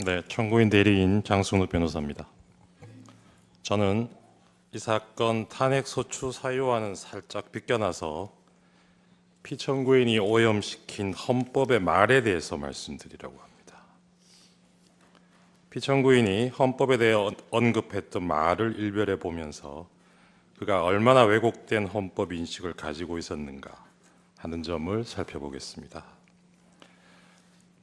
네, 청구인 대리인 장승우 변호사입니다. 저는 이 사건 탄핵소추 사유와는 살짝 비껴나서 피청구인이 오염시킨 헌법의 말에 대해서 말씀드리려고 합니다. 피청구인이 헌법에 대해 언급했던 말을 일별해 보면서 그가 얼마나 왜곡된 헌법 인식을 가지고 있었는가 하는 점을 살펴보겠습니다.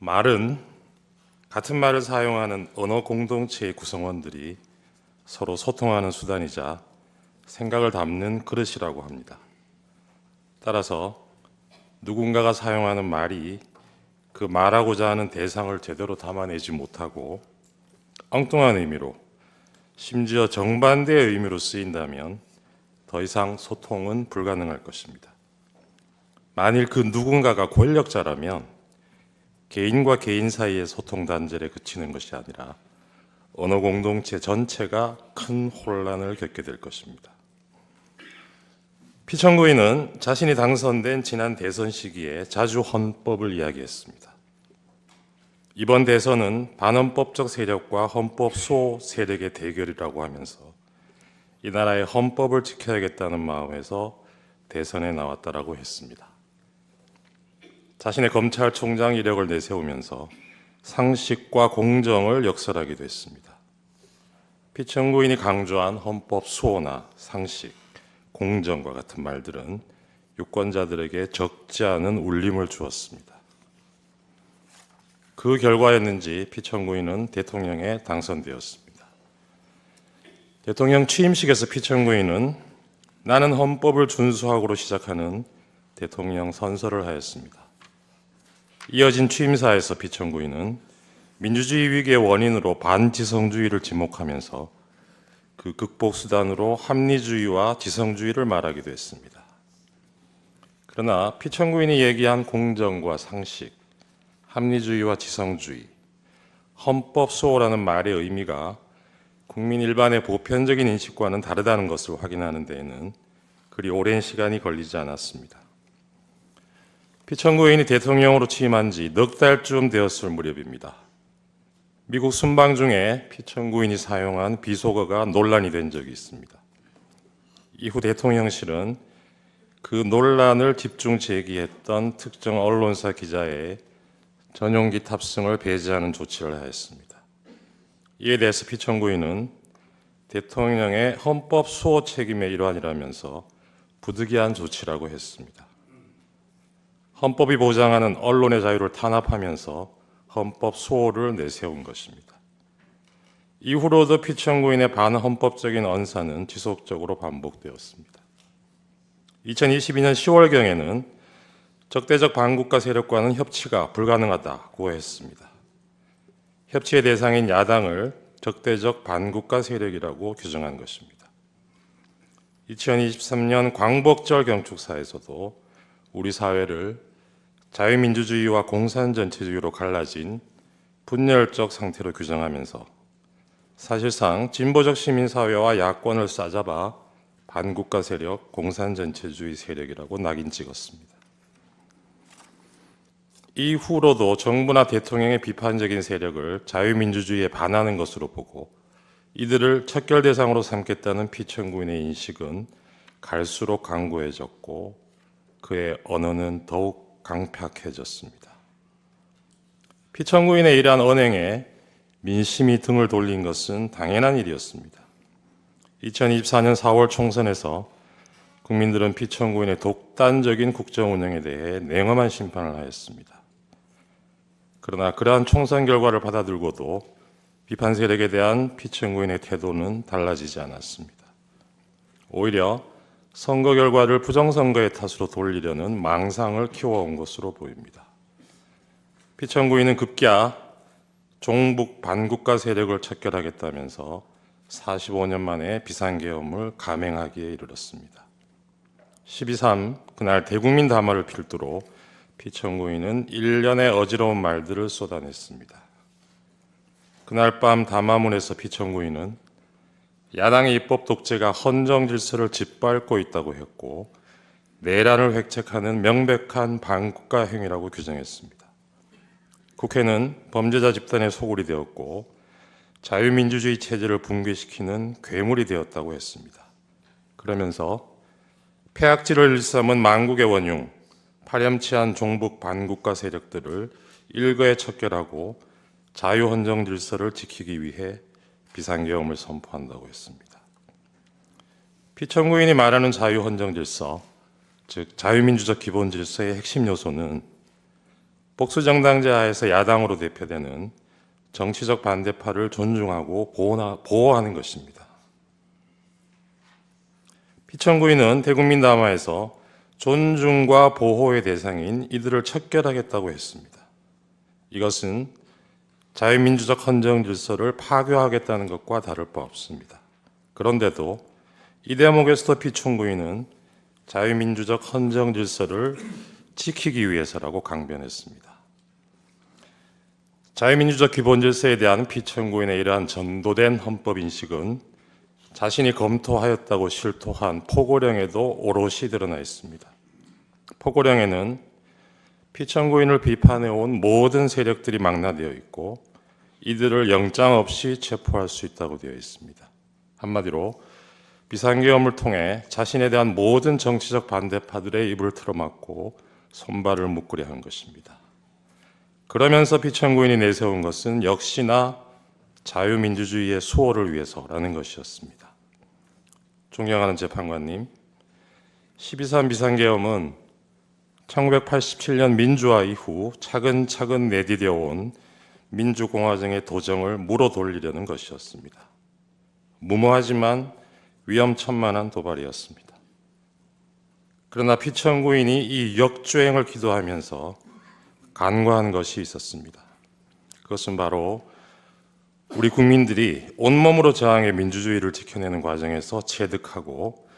말은 같은 말을 사용하는 언어 공동체의 구성원들이 서로 소통하는 수단이자 생각을 담는 그릇이라고 합니다. 따라서 누군가가 사용하는 말이 그 말하고자 하는 대상을 제대로 담아내지 못하고 엉뚱한 의미로, 심지어 정반대의 의미로 쓰인다면 더 이상 소통은 불가능할 것입니다. 만일 그 누군가가 권력자라면 개인과 개인 사이의 소통 단절에 그치는 것이 아니라 언어 공동체 전체가 큰 혼란을 겪게 될 것입니다. 피청구인은 자신이 당선된 지난 대선 시기에 자주 헌법을 이야기했습니다. 이번 대선은 반헌법적 세력과 헌법 수호 세력의 대결이라고 하면서 이 나라의 헌법을 지켜야겠다는 마음에서 대선에 나왔다라고 했습니다. 자신의 검찰총장 이력을 내세우면서 상식과 공정을 역설하기도 했습니다. 피청구인이 강조한 헌법 수호나 상식, 공정과 같은 말들은 유권자들에게 적지 않은 울림을 주었습니다. 그 결과였는지 피청구인은 대통령에 당선되었습니다. 대통령 취임식에서 피청구인은 나는 헌법을 준수하고로 시작하는 대통령 선서를 하였습니다. 이어진 취임사에서 피청구인은 민주주의 위기의 원인으로 반지성주의를 지목하면서 그 극복 수단으로 합리주의와 지성주의를 말하기도 했습니다. 그러나 피청구인이 얘기한 공정과 상식, 합리주의와 지성주의, 헌법 수호라는 말의 의미가 국민 일반의 보편적인 인식과는 다르다는 것을 확인하는 데에는 그리 오랜 시간이 걸리지 않았습니다. 피청구인이 대통령으로 취임한 지 넉 달쯤 되었을 무렵입니다. 미국 순방 중에 피청구인이 사용한 비속어가 논란이 된 적이 있습니다. 이후 대통령실은 그 논란을 집중 제기했던 특정 언론사 기자의 전용기 탑승을 배제하는 조치를 하였습니다. 이에 대해서 피청구인은 대통령의 헌법 수호 책임의 일환이라면서 부득이한 조치라고 했습니다. 헌법이 보장하는 언론의 자유를 탄압하면서 헌법 수호를 내세운 것입니다. 이후로도 피청구인의 반헌법적인 언사는 지속적으로 반복되었습니다. 2022년 10월경에는 적대적 반국가 세력과는 협치가 불가능하다고 했습니다. 협치의 대상인 야당을 적대적 반국가 세력이라고 규정한 것입니다. 2023년 광복절 경축사에서도 우리 사회를 자유민주주의와 공산전체주의로 갈라진 분열적 상태로 규정하면서 사실상 진보적 시민사회와 야권을 싸잡아 반국가 세력, 공산전체주의 세력이라고 낙인 찍었습니다. 이후로도 정부나 대통령의 비판적인 세력을 자유민주주의에 반하는 것으로 보고 이들을 척결 대상으로 삼겠다는 피청구인의 인식은 갈수록 강고해졌고 그의 언어는 더욱 강팍해졌습니다. 피청구인의 이러한 언행에 민심이 등을 돌린 것은 당연한 일이었습니다. 2024년 4월 총선에서 국민들은 피청구인의 독단적인 국정 운영에 대해 냉엄한 심판을 하였습니다. 그러나 그러한 총선 결과를 받아들고도 비판 세력에 대한 피청구인의 태도는 달라지지 않았습니다. 오히려 선거 결과를 부정선거의 탓으로 돌리려는 망상을 키워온 것으로 보입니다. 피청구인은 급기야 종북 반국가 세력을 척결하겠다면서 45년 만에 비상계엄을 감행하기에 이르렀습니다. 12.3 그날 대국민 담화를 필두로 피청구인은 일련의 어지러운 말들을 쏟아냈습니다. 그날 밤 담화문에서 피청구인은 야당의 입법 독재가 헌정 질서를 짓밟고 있다고 했고 내란을 획책하는 명백한 반국가 행위라고 규정했습니다. 국회는 범죄자 집단의 소굴이 되었고 자유민주주의 체제를 붕괴시키는 괴물이 되었다고 했습니다. 그러면서 폐악질을 일삼은 만국의 원흉, 파렴치한 종북 반국가 세력들을 일거에 척결하고 자유헌정 질서를 지키기 위해 비상계엄을 선포한다고 했습니다. 피청구인이 말하는 자유헌정 질서, 즉 자유민주적 기본 질서의 핵심 요소는 복수정당제 하에서 야당으로 대표되는 정치적 반대파를 존중하고 보호하는 것입니다. 피청구인은 대국민 담화에서 존중과 보호의 대상인 이들을 척결하겠다고 했습니다. 이것은 자유민주적 헌정 질서를 파괴하겠다는 것과 다를 바 없습니다. 그런데도 이 대목에서도 피청구인은 자유민주적 헌정 질서를 지키기 위해서라고 강변했습니다. 자유민주적 기본 질서에 대한 피청구인의 이러한 전도된 헌법 인식은 자신이 검토하였다고 실토한 포고령에도 오롯이 드러나 있습니다. 포고령에는 피청구인을 비판해온 모든 세력들이 망라되어 있고 이들을 영장 없이 체포할 수 있다고 되어 있습니다. 한마디로 비상계엄을 통해 자신에 대한 모든 정치적 반대파들의 입을 틀어막고 손발을 묶으려 한 것입니다. 그러면서 피청구인이 내세운 것은 역시나 자유민주주의의 수호를 위해서라는 것이었습니다. 존경하는 재판관님, 12.3 비상계엄은 1987년 민주화 이후 차근차근 내디뎌 온 민주공화정의 도정을 물어 돌리려는 것이었습니다. 무모하지만 위험천만한 도발이었습니다. 그러나 피청구인이 이 역주행을 기도하면서 간과한 것이 있었습니다. 그것은 바로 우리 국민들이 온몸으로 저항의 민주주의를 지켜내는 과정에서 체득하고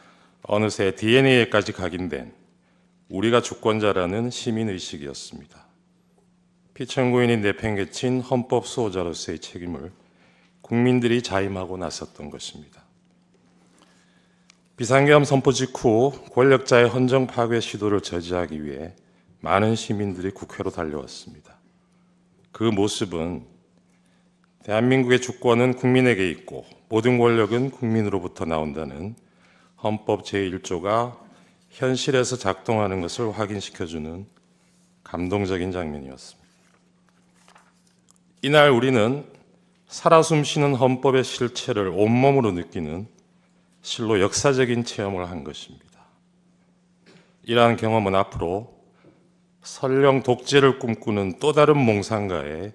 어느새 DNA에까지 각인된 우리가 주권자라는 시민의식이었습니다. 피청구인이 내팽개친 헌법 수호자로서의 책임을 국민들이 자임하고 나섰던 것입니다. 비상계엄 선포 직후 권력자의 헌정 파괴 시도를 저지하기 위해 많은 시민들이 국회로 달려왔습니다. 그 모습은 대한민국의 주권은 국민에게 있고 모든 권력은 국민으로부터 나온다는 헌법 제1조가 현실에서 작동하는 것을 확인시켜주는 감동적인 장면이었습니다. 이날 우리는 살아 숨쉬는 헌법의 실체를 온몸으로 느끼는 실로 역사적인 체험을 한 것입니다. 이러한 경험은 앞으로 설령 독재를 꿈꾸는 또 다른 몽상가의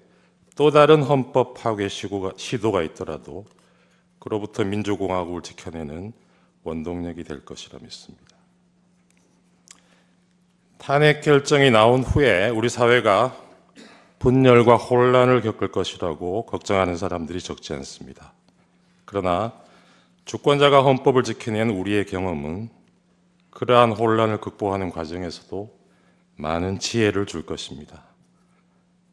또 다른 헌법 파괴 시도가 있더라도 그로부터 민주공화국을 지켜내는 원동력이 될 것이라 믿습니다. 탄핵 결정이 나온 후에 우리 사회가 분열과 혼란을 겪을 것이라고 걱정하는 사람들이 적지 않습니다. 그러나 주권자가 헌법을 지켜낸 우리의 경험은 그러한 혼란을 극복하는 과정에서도 많은 지혜를 줄 것입니다.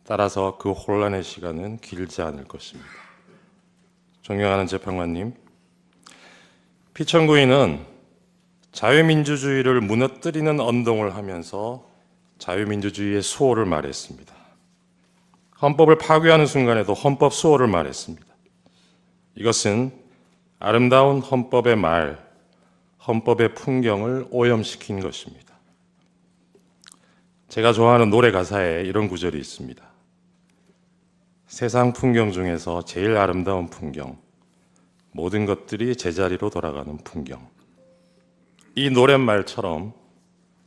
따라서 그 혼란의 시간은 길지 않을 것입니다. 존경하는 재판관님, 피청구인은 자유민주주의를 무너뜨리는 언동을 하면서 자유민주주의의 수호를 말했습니다. 헌법을 파괴하는 순간에도 헌법 수호를 말했습니다. 이것은 아름다운 헌법의 말, 헌법의 풍경을 오염시킨 것입니다. 제가 좋아하는 노래 가사에 이런 구절이 있습니다. 세상 풍경 중에서 제일 아름다운 풍경, 모든 것들이 제자리로 돌아가는 풍경. 이 노랫말처럼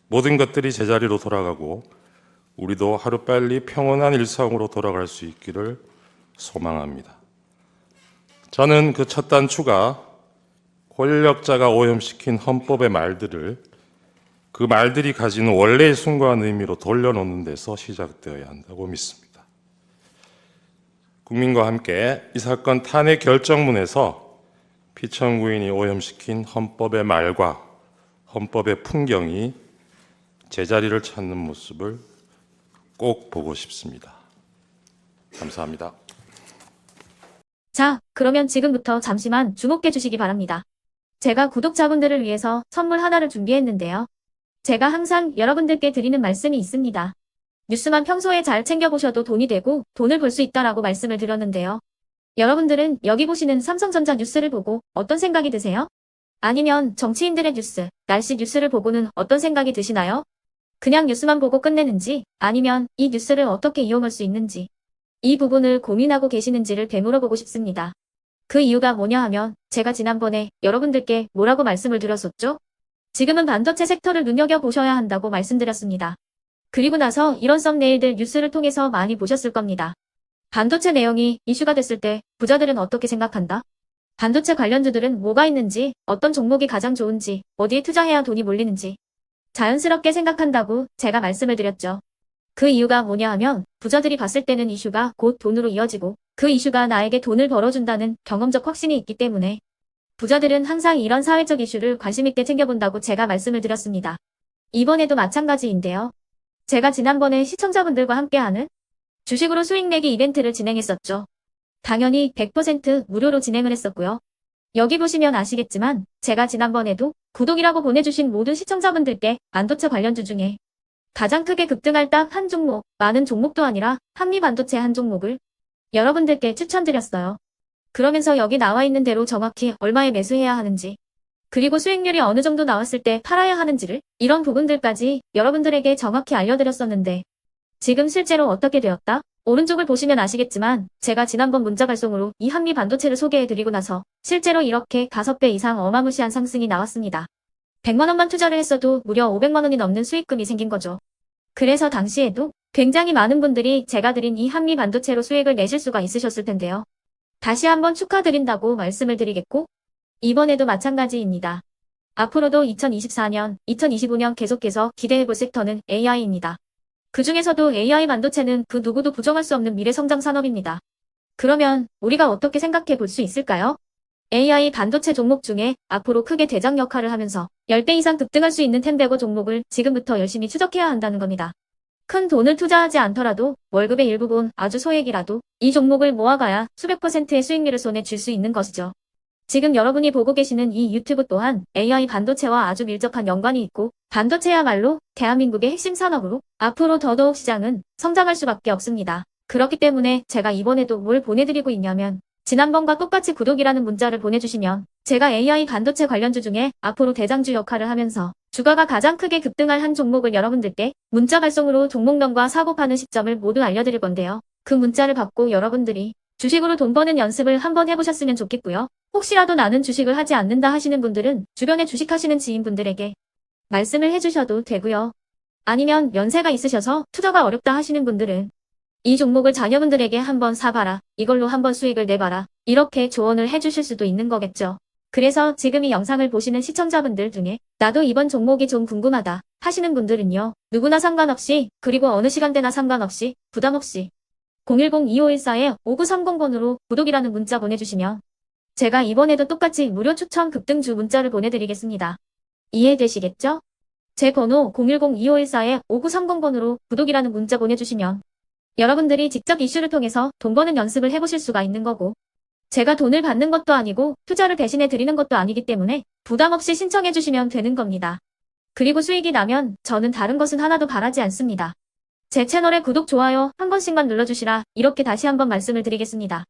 모든 것들이 제자리로 돌아가고 우리도 하루빨리 평온한 일상으로 돌아갈 수 있기를 소망합니다. 저는 그 첫 단추가 권력자가 오염시킨 헌법의 말들을 그 말들이 가지는 원래의 순수한 의미로 돌려놓는 데서 시작되어야 한다고 믿습니다. 국민과 함께 이 사건 탄핵 결정문에서 피청구인이 오염시킨 헌법의 말과 헌법의 풍경이 제자리를 찾는 모습을 꼭 보고 싶습니다. 감사합니다. 자, 그러면 지금부터 잠시만 주목해 주시기 바랍니다. 제가 구독자분들을 위해서 선물 하나를 준비했는데요. 제가 항상 여러분들께 드리는 말씀이 있습니다. 뉴스만 평소에 잘 챙겨보셔도 돈이 되고 돈을 벌 수 있다라고 말씀을 드렸는데요. 여러분들은 여기 보시는 삼성전자 뉴스를 보고 어떤 생각이 드세요? 아니면 정치인들의 뉴스, 날씨 뉴스를 보고는 어떤 생각이 드시나요? 그냥 뉴스만 보고 끝내는지 아니면 이 뉴스를 어떻게 이용할 수 있는지 이 부분을 고민하고 계시는지를 되물어보고 싶습니다. 그 이유가 뭐냐 하면 제가 지난번에 여러분들께 뭐라고 말씀을 드렸었죠? 지금은 반도체 섹터를 눈여겨보셔야 한다고 말씀드렸습니다. 그리고 나서 이런 썸네일들 뉴스를 통해서 많이 보셨을 겁니다. 반도체 내용이 이슈가 됐을 때 부자들은 어떻게 생각한다? 반도체 관련주들은 뭐가 있는지, 어떤 종목이 가장 좋은지, 어디에 투자해야 돈이 몰리는지 자연스럽게 생각한다고 제가 말씀을 드렸죠. 그 이유가 뭐냐 하면 부자들이 봤을 때는 이슈가 곧 돈으로 이어지고 그 이슈가 나에게 돈을 벌어준다는 경험적 확신이 있기 때문에 부자들은 항상 이런 사회적 이슈를 관심 있게 챙겨본다고 제가 말씀을 드렸습니다. 이번에도 마찬가지인데요. 제가 지난번에 시청자분들과 함께하는 주식으로 수익 내기 이벤트를 진행했었죠. 당연히 100% 무료로 진행을 했었고요. 여기 보시면 아시겠지만 제가 지난번에도 구독이라고 보내주신 모든 시청자분들께 반도체 관련주 중에 가장 크게 급등할 딱 한 종목, 많은 종목도 아니라 한미반도체 한 종목을 여러분들께 추천드렸어요. 그러면서 여기 나와 있는 대로 정확히 얼마에 매수해야 하는지, 그리고 수익률이 어느 정도 나왔을 때 팔아야 하는지를 이런 부분들까지 여러분들에게 정확히 알려드렸었는데 지금 실제로 어떻게 되었다? 오른쪽을 보시면 아시겠지만 제가 지난번 문자 발송으로 이 한미 반도체를 소개해드리고 나서 실제로 이렇게 5배 이상 어마무시한 상승이 나왔습니다. 100만 원만 투자를 했어도 무려 500만 원이 넘는 수익금이 생긴 거죠. 그래서 당시에도 굉장히 많은 분들이 제가 드린 이 한미 반도체로 수익을 내실 수가 있으셨을 텐데요. 다시 한번 축하드린다고 말씀을 드리겠고 이번에도 마찬가지입니다. 앞으로도 2024년, 2025년 계속해서 기대해볼 섹터는 AI입니다. 그 중에서도 AI 반도체는 그 누구도 부정할 수 없는 미래성장 산업입니다. 그러면 우리가 어떻게 생각해 볼 수 있을까요? AI 반도체 종목 중에 앞으로 크게 대장 역할을 하면서 10배 이상 급등할 수 있는 텐베고 종목을 지금부터 열심히 추적해야 한다는 겁니다. 큰 돈을 투자하지 않더라도 월급의 일부분 아주 소액이라도 이 종목을 모아가야 수백 %의 수익률을 손에 쥘 수 있는 것이죠. 지금 여러분이 보고 계시는 이 유튜브 또한 AI 반도체와 아주 밀접한 연관이 있고 반도체야말로 대한민국의 핵심 산업으로 앞으로 더더욱 시장은 성장할 수밖에 없습니다. 그렇기 때문에 제가 이번에도 뭘 보내드리고 있냐면 지난번과 똑같이 구독이라는 문자를 보내주시면 제가 AI 반도체 관련주 중에 앞으로 대장주 역할을 하면서 주가가 가장 크게 급등할 한 종목을 여러분들께 문자 발송으로 종목명과 사고 파는 시점을 모두 알려드릴 건데요. 그 문자를 받고 여러분들이 주식으로 돈 버는 연습을 한번 해보셨으면 좋겠고요. 혹시라도 나는 주식을 하지 않는다 하시는 분들은 주변에 주식하시는 지인분들에게 말씀을 해주셔도 되고요. 아니면 연세가 있으셔서 투자가 어렵다 하시는 분들은 이 종목을 자녀분들에게 한번 사봐라. 이걸로 한번 수익을 내봐라. 이렇게 조언을 해주실 수도 있는 거겠죠. 그래서 지금 이 영상을 보시는 시청자분들 중에 나도 이번 종목이 좀 궁금하다 하시는 분들은요. 누구나 상관없이 그리고 어느 시간대나 상관없이 부담 없이 010-2514-5930번으로 구독이라는 문자 보내주시면 제가 이번에도 똑같이 무료 추천 급등주 문자를 보내드리겠습니다. 이해되시겠죠? 제 번호 010-2514-5930번으로 구독이라는 문자 보내주시면 여러분들이 직접 이슈를 통해서 돈 버는 연습을 해보실 수가 있는 거고 제가 돈을 받는 것도 아니고 투자를 대신해 드리는 것도 아니기 때문에 부담 없이 신청해 주시면 되는 겁니다. 그리고 수익이 나면 저는 다른 것은 하나도 바라지 않습니다. 제 채널에 구독, 좋아요 한 번씩만 눌러주시라 이렇게 다시 한번 말씀을 드리겠습니다.